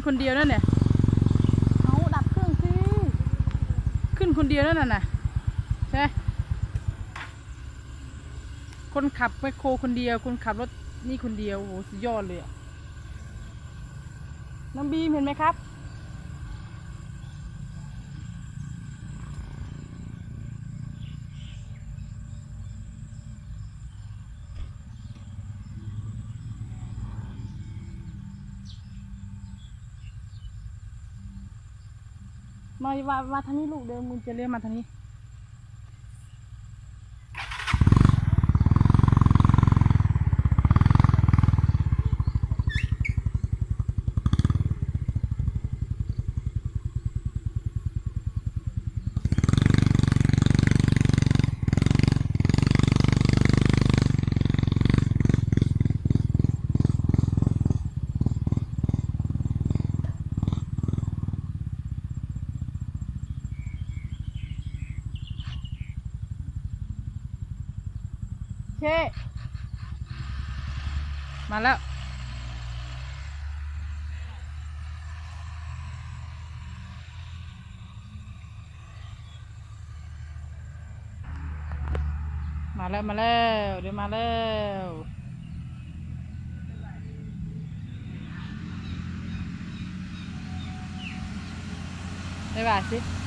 คนเดียวนั่นเนี่ยเอาดับเครื่องสิขึ้นคนเดียวนั่นน่ะใช่คนขับแมคโครคนเดียวคนขับรถนี่คนเดียวโอ้โหสุดยอดเลยอะน้องบีมเห็นไหมครับมาทางนี้ลูกเดินมึงจะเลี้ยวมาทางนี้เช่มาแล้วมาแล้วเดี๋ยวมาแล้วบ๊ายบายสิ